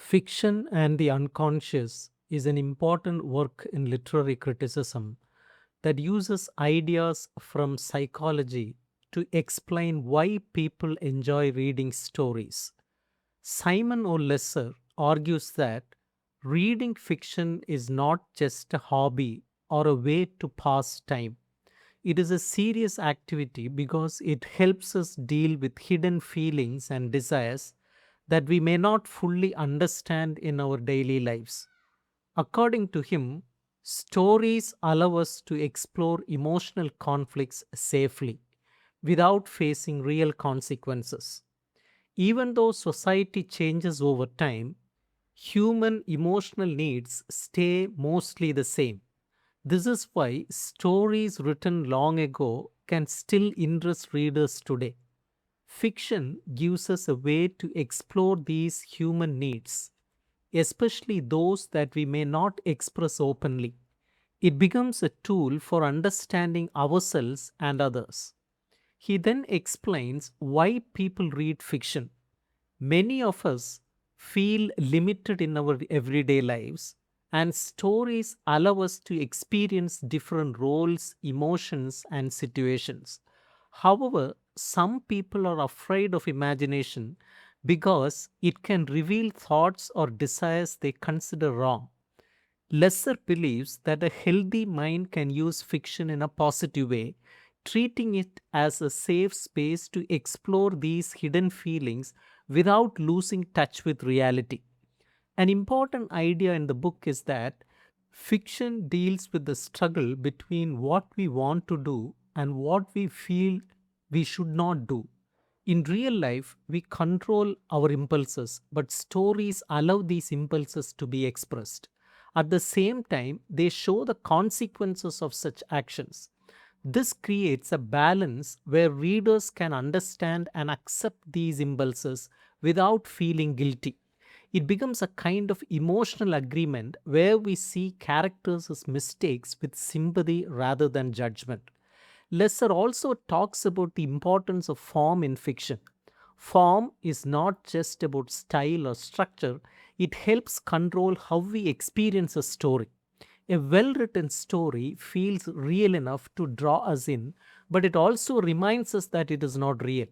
Fiction and the unconscious is an important work in literary criticism that uses ideas from psychology to explain why people enjoy reading stories. Simon O. Lesser argues that reading fiction is not just a hobby or a way to pass time. It is a serious activity because it helps us deal with hidden feelings and desires that we may not fully understand in our daily lives. According to him, stories allow us to explore emotional conflicts safely without facing real consequences. Even though society changes over time, human emotional needs stay mostly the same. This is why stories written long ago can still interest readers today. Fiction gives us a way to explore these human needs, especially those that we may not express openly. It becomes a tool for understanding ourselves and others. He then explains why people read fiction. Many of us feel limited in our everyday lives, and stories allow us to experience different roles, emotions, and situations. However, some people are afraid of imagination because it can reveal thoughts or desires they consider wrong. Lesser believes that a healthy mind can use fiction in a positive way, treating it as a safe space to explore these hidden feelings without losing touch with reality. An important idea in the book is that fiction deals with the struggle between what we want to do and what we feel we should not do. In real life, we control our impulses, but stories allow these impulses to be expressed. At the same time, they show the consequences of such actions. This creates a balance where readers can understand and accept these impulses without feeling guilty. It becomes a kind of emotional agreement where we see characters as mistakes with sympathy rather than judgment. Lesser also talks about the importance of form in fiction. Form is not just about style or structure, it helps control how we experience a story. A well written story feels real enough to draw us in, but it also reminds us that it is not real.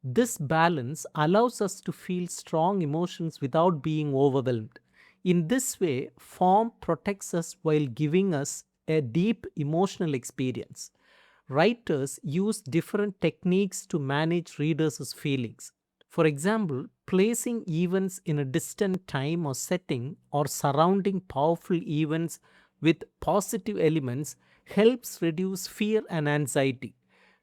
This balance allows us to feel strong emotions without being overwhelmed. In this way, form protects us while giving us a deep emotional experience. Writers use different techniques to manage readers' feelings. For example, placing events in a distant time or setting or surrounding powerful events with positive elements helps reduce fear and anxiety.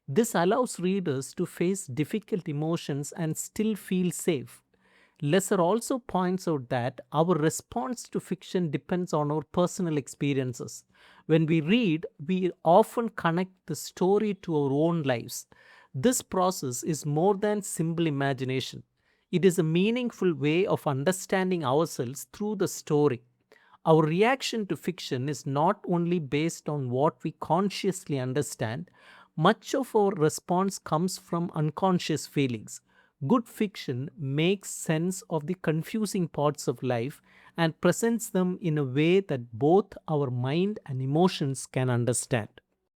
This allows readers to face difficult emotions and still feel safe. Lesser also points out that our response to fiction depends on our personal experiences. When we read, we often connect the story to our own lives. This process is more than simple imagination. It is a meaningful way of understanding ourselves through the story. Our reaction to fiction is not only based on what we consciously understand, much of our response comes from unconscious feelings. Good fiction makes sense of the confusing parts of life and presents them in a way that both our mind and emotions can understand.